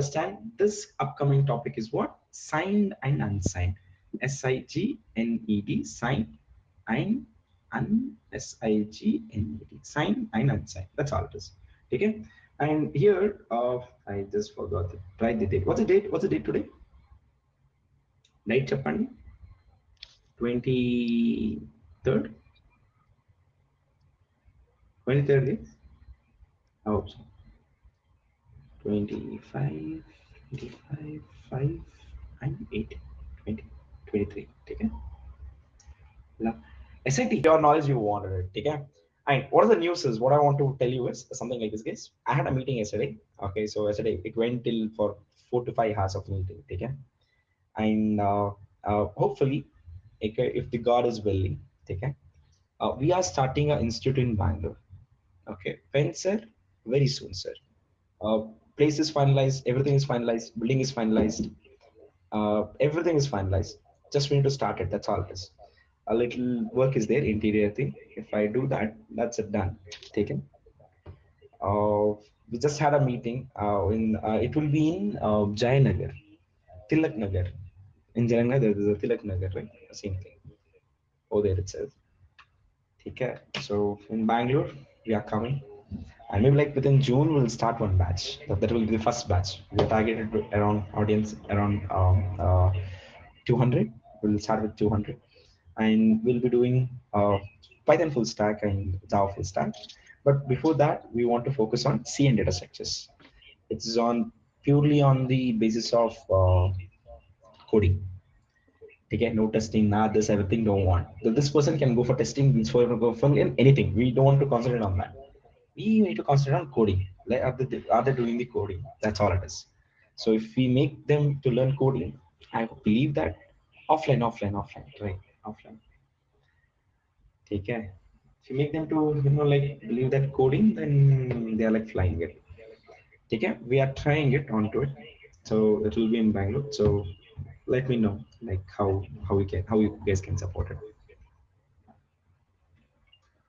understand this upcoming topic is what? Signed and unsigned. SIGNED, signed and SIGNED, signed and unsigned. That's all it is. Okay. And here, I just forgot to write the date. What's the date? What's the date today? Night Japan, 23rd, 23rd days. I hope so. 25, 25, 5, and 8, 20, 23. Okay. SIT, your knowledge you wanted it. Okay. And what are the news is what I want to tell you is something like this, guys. I had a meeting yesterday. Okay, so yesterday it went till for 4 to 5 hours of meeting. Okay, and hopefully, okay, if the God is willing, okay, we are starting an institute in Bangalore. Okay, when, sir? Very soon, sir. Uh, Place is finalized, everything is finalized, building is finalized, everything is finalized. Just we need to start it. That's all it is. A little work is there, interior thing. If I do that, that's it done. Taken. We just had a meeting. In it will be in Jayanagar, Tilak Nagar. In Jayanagar, there is a Tilak Nagar, right? Same thing. Oh, there itself. Okay. So in Bangalore, we are coming. And maybe like within June, we'll start one batch. That will be the first batch. We are targeted to around audience around 200. We'll start with 200, and we'll be doing Python full stack and Java full stack. But before that, we want to focus on C and data structures. It's on purely on the basis of coding. Okay, no testing, nah, this everything don't want. So this person can go for testing, this person go for anything. We don't want to concentrate on that. We need to concentrate on coding. Like are they doing the coding? That's all it is. So if we make them to learn coding, I believe that offline, offline, offline, right? Offline. Okay. If you make them to like believe that coding, then they are like flying it. Okay, we are trying it onto it. So it will be in Bangalore. So let me know like how you guys can support it.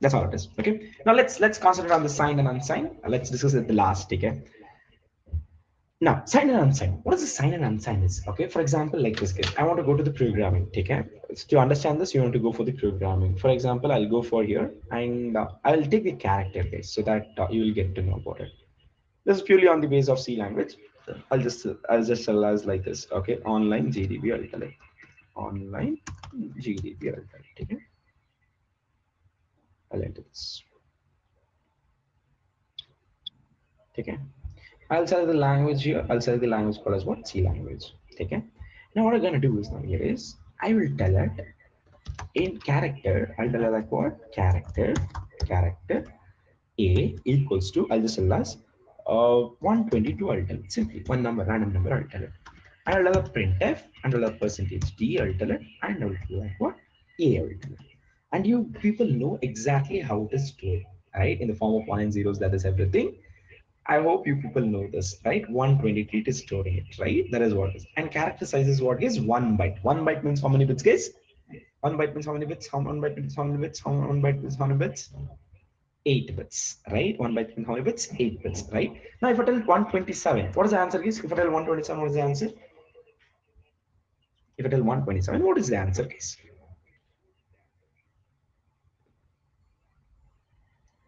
That's all it is. Okay. Now let's concentrate on the signed and unsigned. Let's discuss it the last. Okay. Now, sign and unsigned. What is the sign and unsigned is? Okay, for example, like this case, I want to go to the programming. Take care. To understand this, you want to go for the programming. For example, I'll go for here and I'll take the character case so that you will get to know about it. This is purely on the base of C language. I'll just tell us like this. Okay, online GDP. I'll tell it. Online GDP. I'll tell it. Okay, I'll enter this. Okay. I'll select the language here. I'll select the language called as what? C language. Okay. Now what I'm gonna do is now here is I will tell it in character. I'll tell it like what? Character A equals to, I'll just tell us 122. I'll tell it simply one number, random number. I'll tell it. And I'll tell a printf and I'll tell percentage D. I'll tell it and I'll tell like what? A. I'll tell it. And you people know exactly how it is stored, right? In the form of one and zeros. That is everything. I hope you people know this, right? 123 is storing it, right? That is what it is. And character size is what is 1 byte. 1 byte means how many bits, guys? 1 byte means how many bits? How 1 byte means how many bits? How 1 byte means how many bits? 8 bits, right? 1 byte means how many bits? 8 bits, right? Now, if I tell 127, what is the answer, guys? If I tell 127, what is the answer? If I tell 127, what is the answer, guys?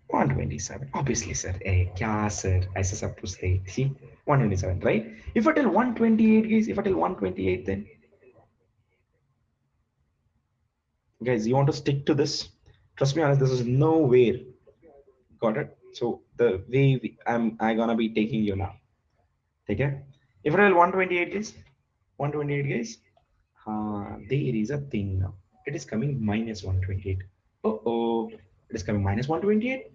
127. Obviously, sir. Kya, sir? Aisa sab to say. See, 127, right? If I tell 128, guys, if I tell 128, then guys, you want to stick to this? Trust me, honest, this is nowhere. Got it? So the way I gonna be taking you now. Okay? If I tell 128, guys, 128, guys, there is a thing now. It is coming minus 128. Oh, it is coming minus 128.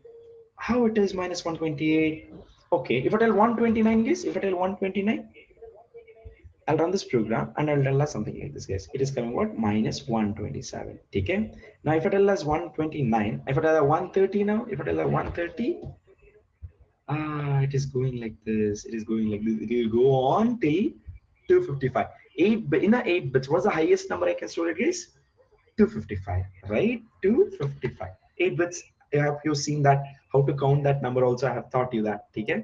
How it is minus 128? Okay, if I tell 129, guys, if I tell 129, I'll run this program and I'll tell us something like this, guys. It is coming what? Minus 127. Okay. Now, if I tell us 129, if I tell us 130 now, if I tell us 130, it is going like this. It is going like this. It will go on till 255. In the 8 bits, what's the highest number I can store it, guys? 255, right? 255. 8 bits. Have you seen that? How to count that number also? I have taught you that. Okay.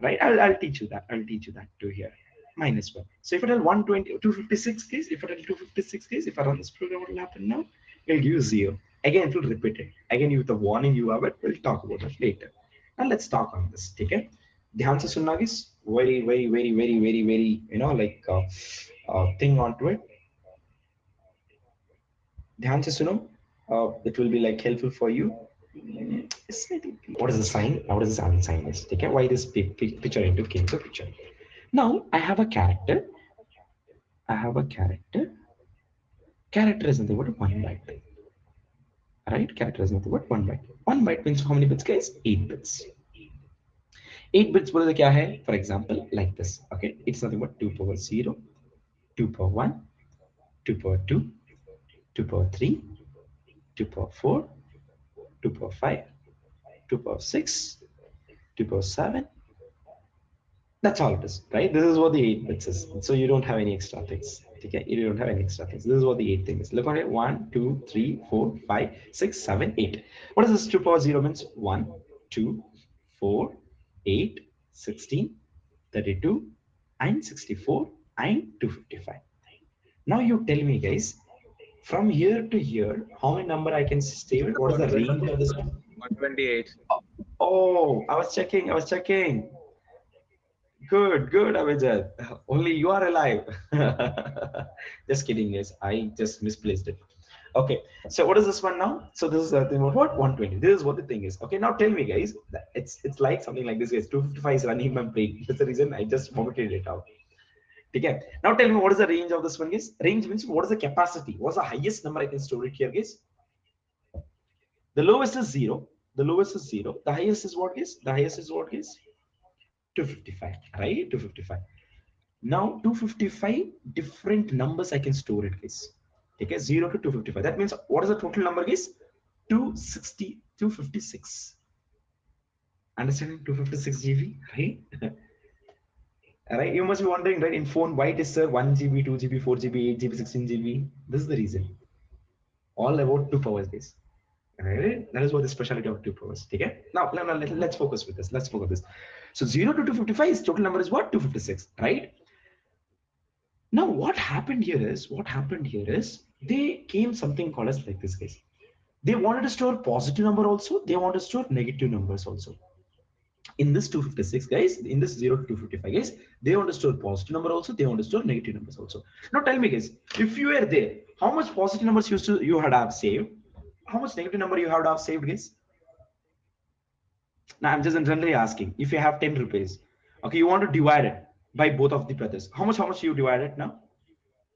right? I'll teach you that. I'll teach you that too here. -1. So if I tell 120, 256 case, if I tell 256 case, if I run this program, what will happen now? It'll give you 0. Again, it will repeat it. Again, with the warning you have it, we'll talk about it later. Now let's talk on this. Okay? ध्यान से सुनना guys. Very, very, very, very, very, very, like thing onto it. ध्यान से सुनो. It will be like helpful for you. What is the sign? What is this unsigned is? Okay? Why this picture into came to picture? Now I have a character. I have a character. Character is nothing but 1 byte. Right? Character is nothing but 1 byte. 1 byte means how many bits, guys? 8 bits. 8 bits बोले तो क्या है? For example, like this. Okay? It's nothing but 2 power 0, 2 power 1, 2 power 2, 2 power 3, 2 power 4, 2 power 5, 2 power 6, 2 power 7. That's all it is, right? This is what the 8 bits is. So you don't have any extra things. Okay? You don't have any extra things. This is what the 8 thing is. Look on it. 1, 2, 3, 4, 5, 6, 7, 8. What is this 2 power 0 means? 1, 2, 4, 8, 16, 32, and 64, and 255. Now you tell me, guys, from here to here, how many number I can save? What is the range of this? 128. Oh, I was checking. I was checking. Good, good, Avijay. Only you are alive. Just kidding, guys. I just misplaced it. Okay, so what is this one now? So this is the thing about what 120. This is what the thing is. Okay, now tell me, guys. It's like something like this, guys. 255 is running in my brain. That's the reason I just vomited it out. Okay. Now tell me what is the range of this one, guys? Range means what is the capacity? What's the highest number I can store it here, guys? The lowest is 0. The lowest is 0. The highest is what, guys? The highest is what, guys? 255, right? 255. Now 255 different numbers I can store it, guys. Okay, 0 to 255. That means what is the total number, guys? 260, 256. Understanding 256 GB, right? Right? You must be wondering, right? In phone, why it is 1 GB, 2 GB, 4 GB, 8 GB, 16 GB? This is the reason. All about 2 powers, guys. Right? That is what the specialty of 2 powers. Okay? Now let's focus with this. Let's focus this. So 0 to 255 is total number is what? 256, right? Now what happened here is they came something called as like this, guys. They wanted to store positive number also. They want to store negative numbers also. In this 256, guys, in this 0 to 255, guys, they want to store positive number also. They want to store negative numbers also. Now tell me, guys, if you were there, how much positive numbers you had have saved? How much negative number you have saved, guys? Now I'm just generally asking. If you have 10 rupees, okay, you want to divide it by both of the brothers. How much you divide it now?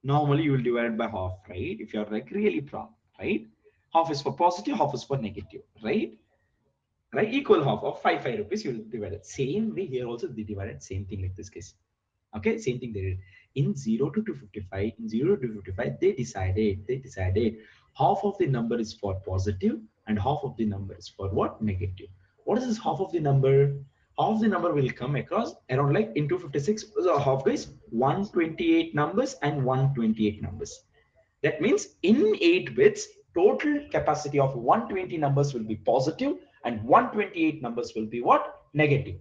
Normally you will divide it by half, right? If you're like really proud, right? Half is for positive, half is for negative, right? Right? Equal half of 5 rupees, you will divide it. Same way here also they divided same thing like this case. Okay, same thing they did. In 0 to 255, in 0 to 255, they decided half of the number is for positive and half of the number is for what? Negative. What is this half of the number? Half of the number will come across around like in 256, so half guys, 128 numbers and 128 numbers. That means in 8 bits, total capacity of 120 numbers will be positive and 128 numbers will be what? Negative.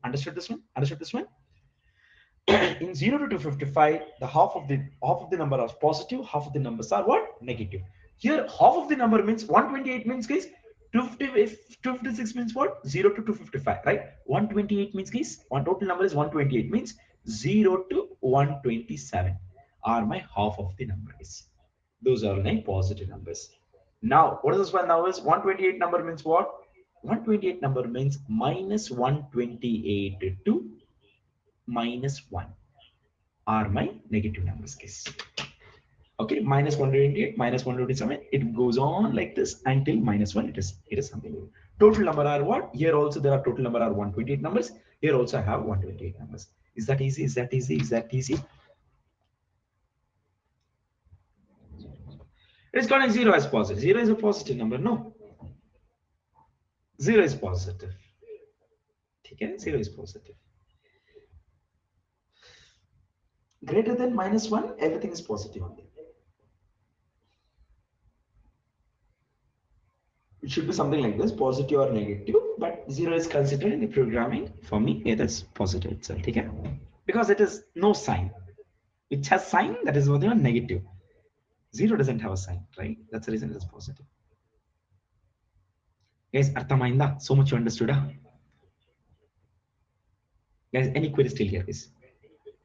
Understood this one? Understood this one? In 0 to 255, the half of the number are positive, half of the numbers are what? Negative. Here, half of the number means 128 means, guys, 256 means what? 0 to 255, right? 128 means, guys, one total number is 128 means 0 to 127 are my half of the numbers. Those are my positive numbers. Now, what is this one now is 128 number means what? 128 number means minus 128 to minus 1 are my negative numbers, guys. Okay, minus 128, minus 127, it goes on like this until minus 1. It is something. Total number are what? Here also there are total number are 128 numbers. Here also I have 128 numbers. Is that easy? Is that easy? Is that easy? It's got a 0 as positive. 0 is a positive number. No. 0 is positive. Okay, 0 is positive. Greater than minus 1, everything is positive only. it should be something like this, positive or negative, but 0 is considered in the programming. For me, it is positive itself, okay? Because it is no sign. Which has sign, that is what they are negative. 0 doesn't have a sign, right? That's the reason it is positive. Guys, Arthamainda, so much you understood, huh? Guys, any query still here, guys?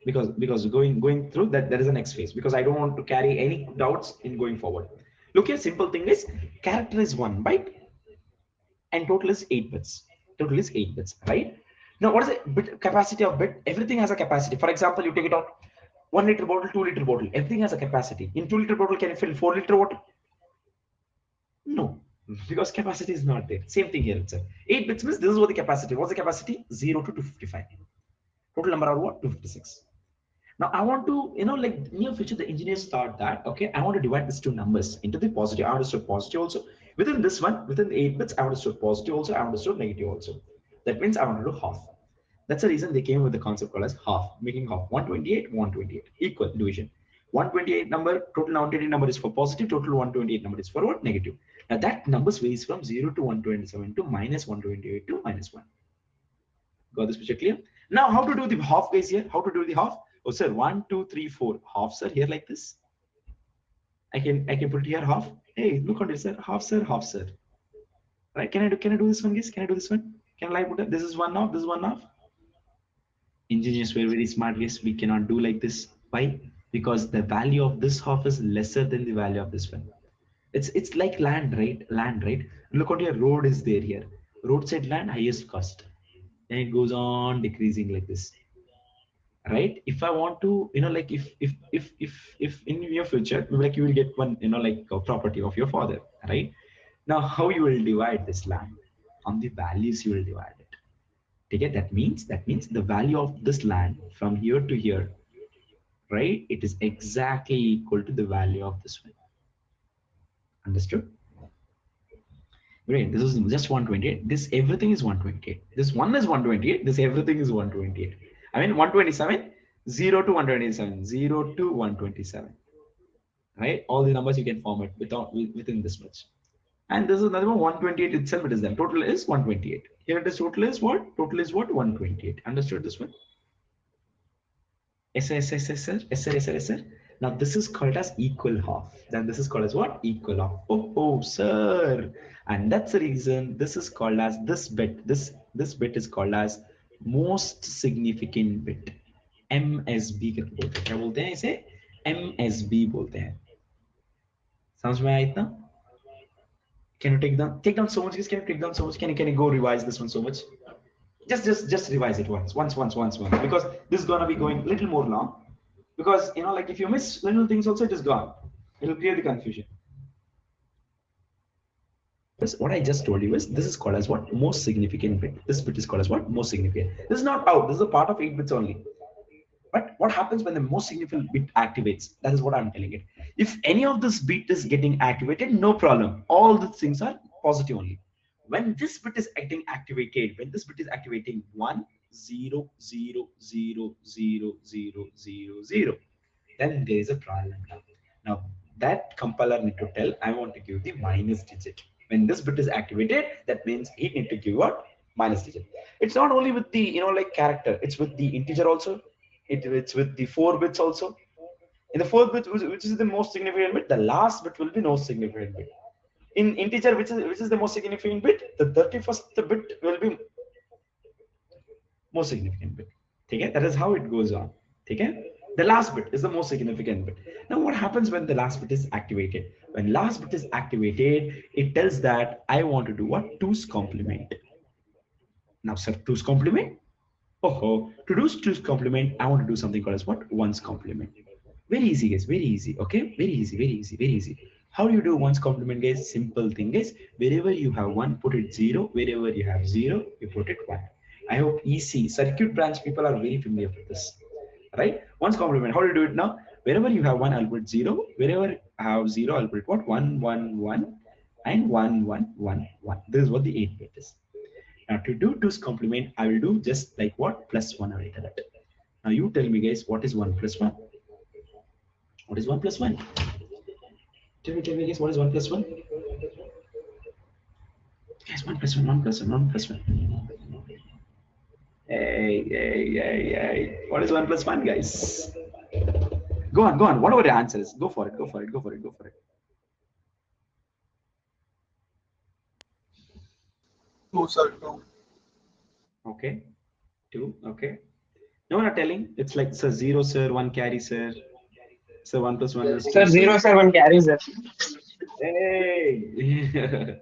Because going through that, there is a next phase, because I don't want to carry any doubts in going forward. Look here, simple thing is, character is 1 byte and total is 8 bits. Total is 8 bits, right? Now, what is the bit capacity of bit? Everything has a capacity. For example, you take it out 1 liter bottle, 2 liter bottle. Everything has a capacity. In 2 liter bottle, can you fill 4 liter water? No, because capacity is not there. Same thing here itself. 8 bits means this is what the capacity. What's the capacity? 0 to 255. Total number are what? 256. Now I want to, like near future, the engineers thought that, okay, I want to divide these two numbers into the positive. I want to store positive also. Within this one, within the 8 bits, I want to store positive also. I want to store negative also. That means I want to do half. That's the reason they came with the concept called as half, making half 128, 128, equal division. 128 number, total 128 number is for positive, total 128 number is for what? Negative. Now that numbers varies from 0 to 127 to minus 128 to minus 1. Got this picture clear? Now, how to do the half, guys, here? How to do the half? Oh, sir, 1, 2, 3, 4. Half, sir, here like this. I can put it here half. Hey, look on this, sir. Half, sir, half, sir. Right? Can I do this one, guys? Can I do this one? Can I put it? This is one half. This is one half. Engineers were very smart, guys. We cannot do like this. Why? Because the value of this half is lesser than the value of this one. It's like land, right? Land, right? Look at your road is there here. Roadside land, highest cost. And it goes on decreasing like this, right? If I want to, like if in your future, like you will get one, like a property of your father, right? Now how you will divide this land? On the values you will divide it. Okay, that means the value of this land from here to here, right? It is exactly equal to the value of this one. Understood? Great. This is just 128. This everything is 128. This one is 128. This everything is 128. I mean 127, 0 to 127, 0 to 127. Right? All the numbers you can form it within this much. And this is another one, 128 itself. It is then. Total is 128. Here it is total is what? Total is what? 128. Understood this one? Yes, sir, yes, sir, yes, sir, yes, sir, yes, sir, yes, sir. Now this is called as equal half. Then this is called as what? Equal half. Oh, sir. And that's the reason this is called as this bit. This bit is called as most significant bit. MSB करके बोलते हैं. क्या बोलते हैं इसे? MSB बोलते हैं. समझ में आया इतना? Can you take down so much? Can you take down so much? Can you go revise this one so much? Just revise it once, because this is gonna be going a little more long. Because like if you miss little things also, it is gone. It will clear the confusion. What I just told you is this is called as what? Most significant bit. This bit is called as what? Most significant. This is not out. This is a part of 8 bits only. But what happens when the most significant bit activates? That is what I'm telling it. If any of this bit is getting activated, no problem. All the things are positive only. When this bit is getting activated, when this bit is activating 1, 0, 0, 0, 0, 0, 0, 0, then there is a problem. Now that compiler need to tell, I want to give the minus digit. When this bit is activated, that means he need to give what? Minus digit. It's not only with the like character, it's with the integer also. It's with the 4 bits also. In the 4th bit, which is the most significant bit, the last bit will be most significant bit. In integer, which is the most significant bit, the 31st bit will be most significant bit. Okay? That is how it goes on. Okay? The last bit is the most significant bit. Now what happens when the last bit is activated? When last bit is activated, it tells that I want to do what? 2's complement. Now sir, 2's complement? To do 2's complement, I want to do something called as what? 1's complement. Very easy, guys. Very easy. Okay? Very easy. How do you do 1's complement, guys? Simple thing, guys. Wherever you have 1, put it 0. Wherever you have 0, you put it 1. I hope EC, circuit branch people are very familiar with this. Right? 1's complement. How do you do it now? Wherever you have 1, I'll put 0. Wherever I have 0, I'll put what? 1, 1, 1, and 1, 1, 1, 1. This is what the 8 bit is. Now to do 2's complement, I will do just like what? Plus 1 over that. Now you tell me, guys, what is 1 plus 1? What is 1 plus 1? Tell me, guys, what is 1 plus 1? 1 plus 1, 1 plus 1, 1 plus 1. Hey. What is 1 plus 1, guys? Go on. Whatever the answer is, go for it. 2, sir, 2. Okay, 2. Okay. No one are telling. It's like, sir, 0, sir, 1 carry, sir. So 1 plus 1 is 2, Sir, sir. 0, sir, 1 carries it. Hey.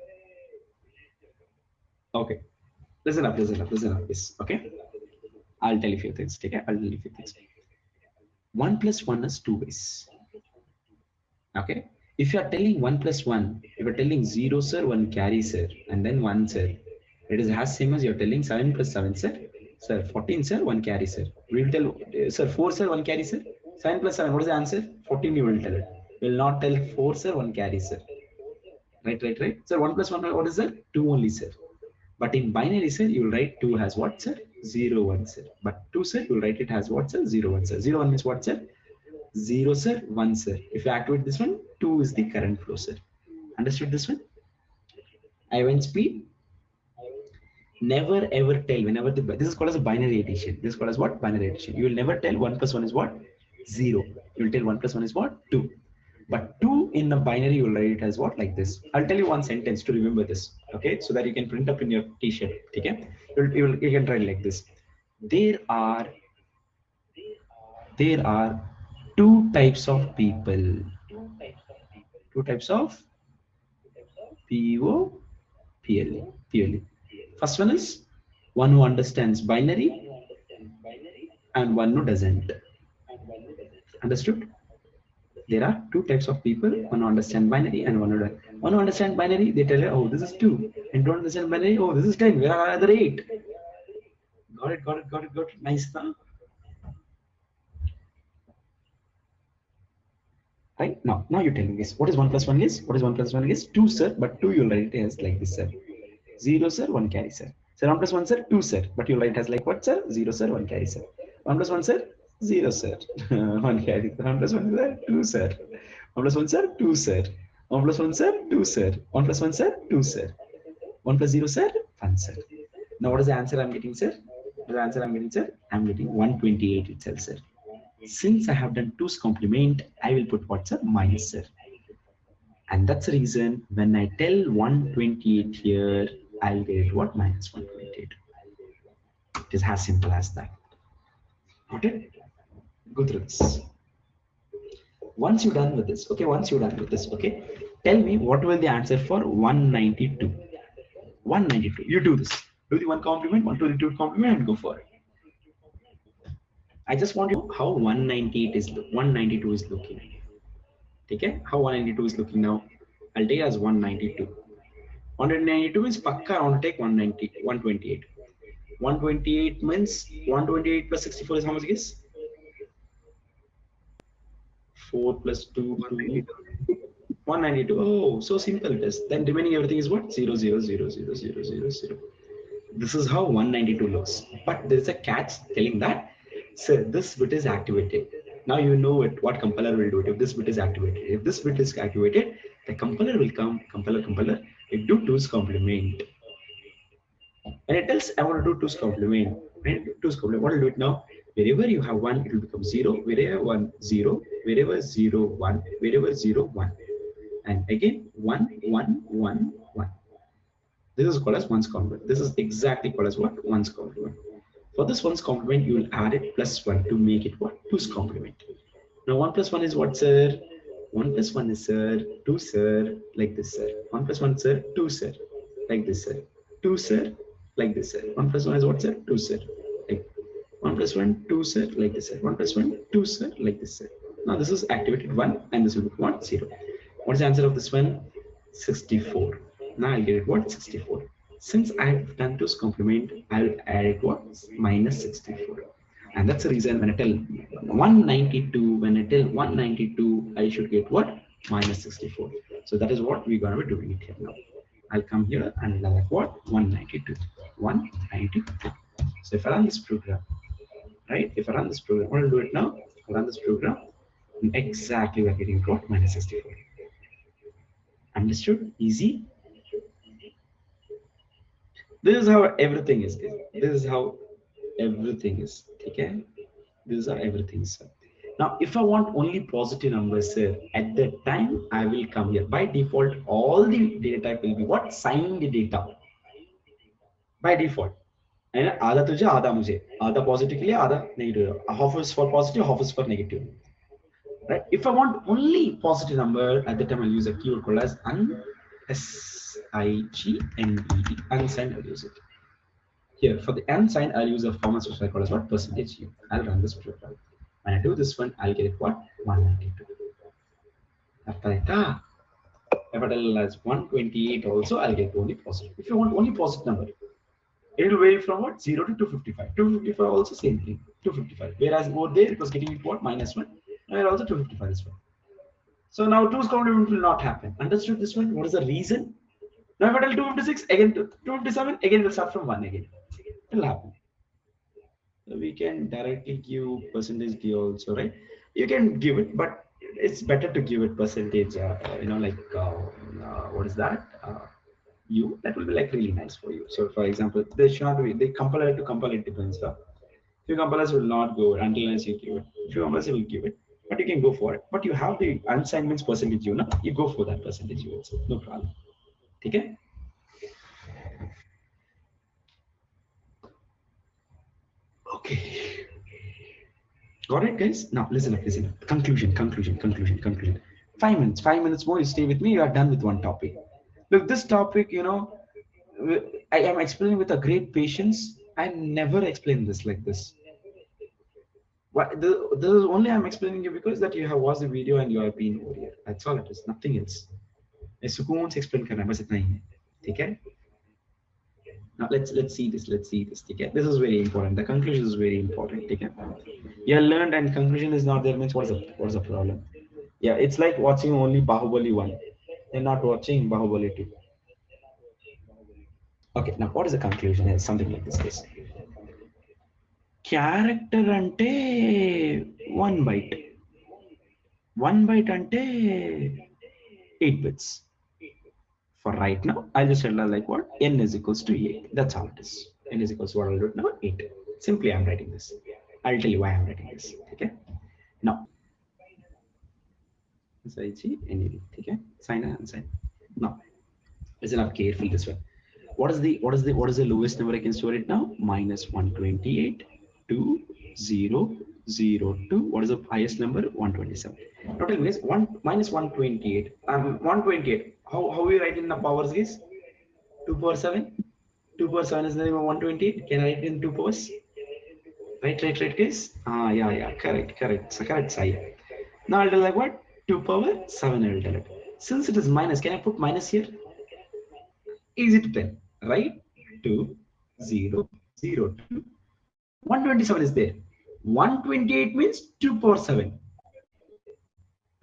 Okay. Listen up. Yes. Okay. I'll tell you a few things. Okay. 1 plus 1 is 2 ways. Okay. If you are telling 1 plus 1, if you're telling 0, sir, 1 carry, sir, and then 1, sir, it is as same as you're telling 7 plus 7, sir. Sir, 14, sir, 1 carry, sir. We will tell, sir, 4, sir, 1 carry, sir. 7 plus 7, what is the answer? 14, you will tell it. We will not tell 4, sir, 1 carry, sir. Right. Sir, 1 plus 1, what is that? 2 only, sir. But in binary, sir, you will write 2 has what, sir? 0, 1, sir. But 2, sir, you will write it as what, sir? 0, 1, sir. 0, 1 means what, sir? 0, sir, 1, sir. If you activate this one, 2 is the current flow, sir. Understood this one? I went speed. Never ever tell whenever this is called as a binary addition. This is called as what? Binary addition. You will never tell 1 plus 1 is what? 0. You will tell 1 plus 1 is what? 2. But 2 in the binary, you will write it as what? Like this. I'll tell you one sentence to remember this. Okay. So that you can print up in your t-shirt. Okay. You can write like this. There are two types of people. Two types of POPLE. First one is one who understands binary and one who doesn't. Understood? There are two types of people, one who understand binary and one who doesn't. One who understand binary, they tell you, oh, this is 2. And don't understand binary, oh, this is 10. Where are the other 8? Got it. Nice, huh? Right? Now you're telling this. What is 1 plus 1 is? What is 1 plus 1 is? 2, sir. But 2 you'll write it as like this, sir. 0, sir, 1 carry, sir. Sir, 1 plus 1, sir, 2, sir. But you'll write it as like what, sir? 0, sir, 1 carry, sir. 1 plus 1, sir, 0, sir. 1 carry. 1 plus 1, sir, 2, sir. 1 plus 1, sir, 2, sir. 1 plus 1, sir, 2, sir. 1 plus 1, sir, 2, sir. 1 plus 0, sir, 1, sir. Now, what is the answer I'm getting, sir? What is the answer I'm getting, sir? I'm getting 128 itself, sir. Since I have done 2's complement, I will put what, sir? Minus, sir. And that's the reason when I tell 128 here, I'll get what? Minus 128. It is as simple as that. Got it? Go through this. Once you're done with this, okay, tell me what will the answer for 192. 192. You do this. Do the 1 complement, 1 to the 2 complement, and go for it. I just want you to know how 192 is looking. Okay? How 192 is looking now. I'll take it as 192. 192 means pakka I want to take 128. 128 means 128 plus 64 is how much, guess? 4 plus 2, 192. Oh, so simple it is. Then remaining everything is what? 0, 0, 0, 0, 0, 0, 0. This is how 192 looks. But there is a catch telling that, sir, this bit is activated. Now you know it, what compiler will do it if this bit is activated. If this bit is activated, the compiler will come, compiler, it do 2's complement. When it tells I want to do 2's complement, what will do it now? Wherever you have 1, it will become 0. Wherever 1, 0. Wherever 0, 1. Wherever 0, 1. And again, 1, 1, 1, 1. This is called as 1's complement. This is exactly called as what? 1's complement. For this 1's complement, you will add it plus 1 to make it what? 2's complement. Now 1 plus 1 is what, sir? 1 plus 1 is, sir, 2, sir, like this, sir. 1 plus 1, sir, 2, sir, like this, sir. 2, sir, like this, sir. 1 plus 1 is what, sir? 2, sir. Like 1 plus 1, 2, sir, like this, sir. 1 plus 1, 2, sir, like this, sir. Now this is activated 1 and this will be what? 0. What is the answer of this one? 64. Now I'll get it what? 64. Since I've done 2's complement, I'll add it what? Minus 64. And that's the reason when I tell 192, I should get what? Minus 64. So that is what we're going to be doing it here now. I'll come here and I'll have what? 192. 192. So if I run this program, right? If I run this program, what I'll do it now? I'll run this program. And exactly we're getting what? Minus 64. Understood? Easy? This is how everything is. This is how everything is. Okay? This is how everything is. Now, if I want only positive numbers, sir, at that time I will come here. By default, all the data type will be what? Signed data. By default. And आधा तुझे आधा मुझे आधा positive के लिए आधा negative half is for positive half is for negative, right? If I want only positive number at the time I'll use a keyword called as unsigned. I'll use it here. For the unsigned I'll use a format structure called as what? Percentage u. I'll run this program. When I do this one I'll get it what? 192. After that if I tell as 128 also I'll get only positive. If you want only positive number it will vary from what? 0 to 255. 255 also same thing. 255. Whereas over there it was getting it what? -1. Here also 255 is 1. So now 2's complement will not happen. Understood this one? What is the reason? Now if I tell 256 again 257 again it will start from 1 again. It will happen. So we can directly give percentage D also, right? You can give it, but it's better to give it percentage. What is that? U. That will be like really nice for you. So for example, they should not be. They compile it to compile it depends. Few compilers will not go until unless you give it. Few compilers will give it, but you can go for it. But you have the unsigned means percentage U. No, you go for that percentage U also. No problem. Okay. Okay. Got it, guys? Now listen up, listen up. Conclusion. 5 minutes more, you stay with me, you are done with one topic. Look, this topic, I am explaining with a great patience. I never explained this like this. This is only I'm explaining you because that you have watched the video and you have been over here. That's all it is, nothing else. सुकून से explain करना बस इतना ही है, ठीक है? Now let's see this. Okay? This is very important. The conclusion is very important. Okay? You learned and conclusion is not there means what's the problem? Yeah, it's like watching only Bahubali 1. You're not watching Bahubali 2. Okay, now what is the conclusion? It's something like this. Character ante 1 byte. 1 byte ante 8 bits. For right now, I'll just tell like what? N is equals to 8. That's how it is. N is equals to what I'll do it now? 8. Simply I'm writing this. I'll tell you why I'm writing this. Okay. Now, okay. Sign and unsign. Now, listen up carefully this one. What is the lowest number I can store it now? -128 to 002. What is the highest number? 127. Now tell me guys, -128. 128. How we write in the powers guys? 2 power 7. 2 power 7 is the name of 128. Can I write it in 2 powers? Right guys? Yeah, correct. So correct side. Now I'll tell like what? 2 power 7 I will tell it. Since it is minus, can I put minus here? Easy to tell, right? 2, 0, 0, 2. 127 is there. 128 means 2 power 7.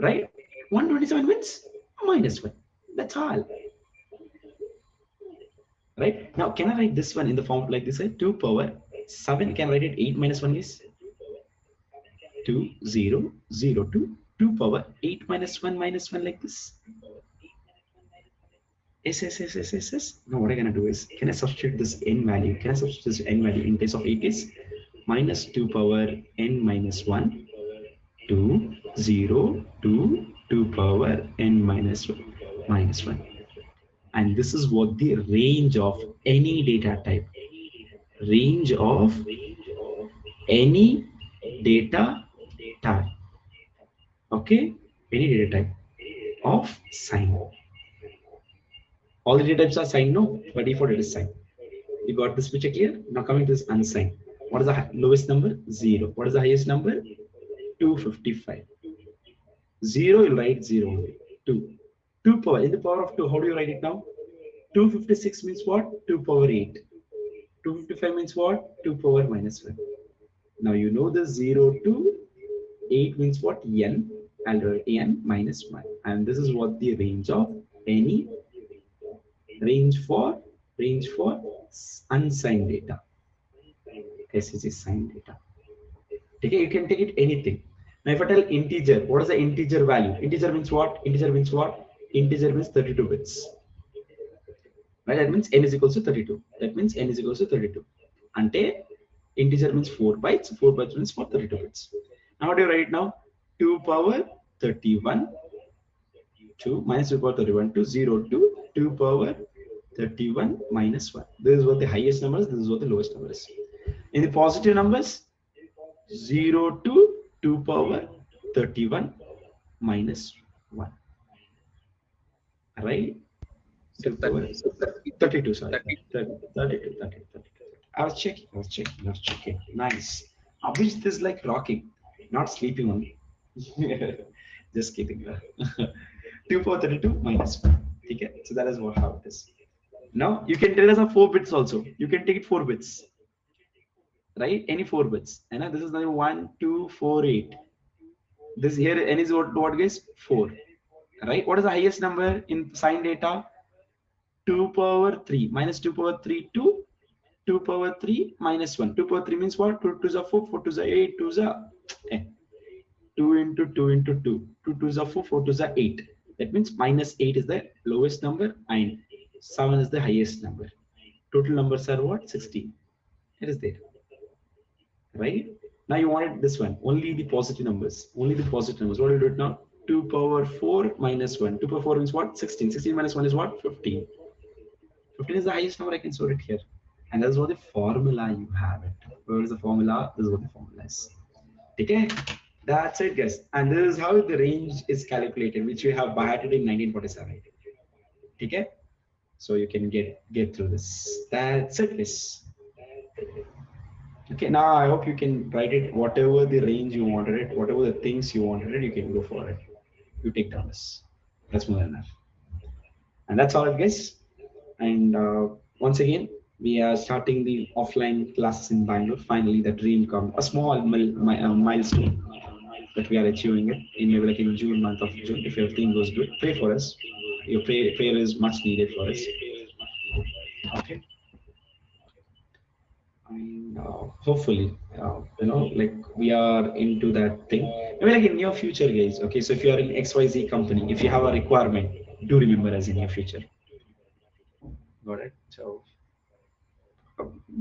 Right? 127 means -1. That's all. Right? Now, can I write this one in the form like this? 2 power 7. Can I write it 8 minus 1 is 2, 0, 0, 2. 2 power 8 minus 1 like this. Yes. Now what I'm gonna do is, can I substitute this n value? Can I substitute this n value in place of 8 is -2 power n minus 1, 2, 0, 2, 2 power n minus 1. And this is what the range of any data type. Range of any data type. Okay, any data type of sign. All the data types are signed, no? By default it is signed. You got this picture clear? Now coming to this unsigned. What is the lowest number? 0. What is the highest number? 255. 0, you'll write 0 only. 2. 2 power. In the power of 2, how do you write it now? 256 means what? 2 power 8. 255 means what? 2 power -1. Now you know the 0 to 8 means what? N. I'll write n minus 1. And this is what the range of any range for unsigned data. SCG signed data. Okay, you can take it anything. Now if I tell integer, what is the integer value? Integer means what? Integer means 32 bits. right? That means n is equals to 32. That means n is equals to 32. Ante integer means 4 bytes. 4 bytes means for 32 bits. Now what do you write now? 2 power 31 2 minus 2 power 31 to 0 to 2 power 31 minus 1. This is what the highest number is. This is what the lowest number is. In the positive numbers, 0 to 2 power 31 minus 1. Right? So 2 power 32, sorry. 30. 32. I was checking. Nice. Abhish, this is like rocking, not sleeping only. Just kidding. 2 power 32 minus 1. Okay? So that is how it is. Now you can tell us a 4 bits also. You can take it 4 bits, right? Any 4 bits. And this is number 1, 2, 4, 8. This here n is what guys? 4. Right? What is the highest number in sign data? 2 power 3 minus 2 power 3 to 2 power 3 minus 1. 2 power 3 means what? 2 to the 4, 4 to the 8, 2 the 2 into 2 into 2. 2 to the 4, 4 to the 8. That means minus 8 is the lowest number and 7 is the highest number. Total numbers are what? 16. It is there. Right? Now you wanted this one. Only the positive numbers. Only the positive numbers. What will you do it now? 2 power 4 minus 1. 2 power 4 means what? 16. 16 minus 1 is what? 15. 15 is the highest number. I can store it here. And that's what the formula you have it. Where is the formula? This is what the formula is. Okay? That's it, guys. And this is how the range is calculated, which we have by hearted in 1947. Okay? So you can get through this. That's it, guys. Okay, now I hope you can write it whatever the range you wanted it, whatever the things you wanted it, you can go for it. You take down this. That's more than enough. And that's all, guys. And once again, we are starting the offline classes in Bangalore. Finally, the dream come, a small milestone that we are achieving it in maybe like in June, month of June. If everything goes good, pray for us. Your prayer is much needed for us. Okay. And hopefully, like we are into that thing. Maybe like in near future, guys. Okay, so if you are in XYZ company, if you have a requirement, do remember us in your future. Got it. So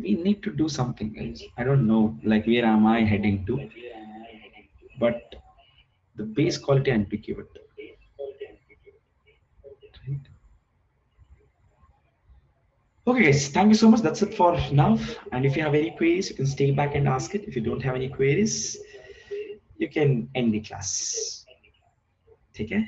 we need to do something, guys. I don't know, like where am I heading to, but the base quality and pick it. Right. Okay, guys, thank you so much. That's it for now. And if you have any queries, you can stay back and ask it. If you don't have any queries, you can end the class. Take care.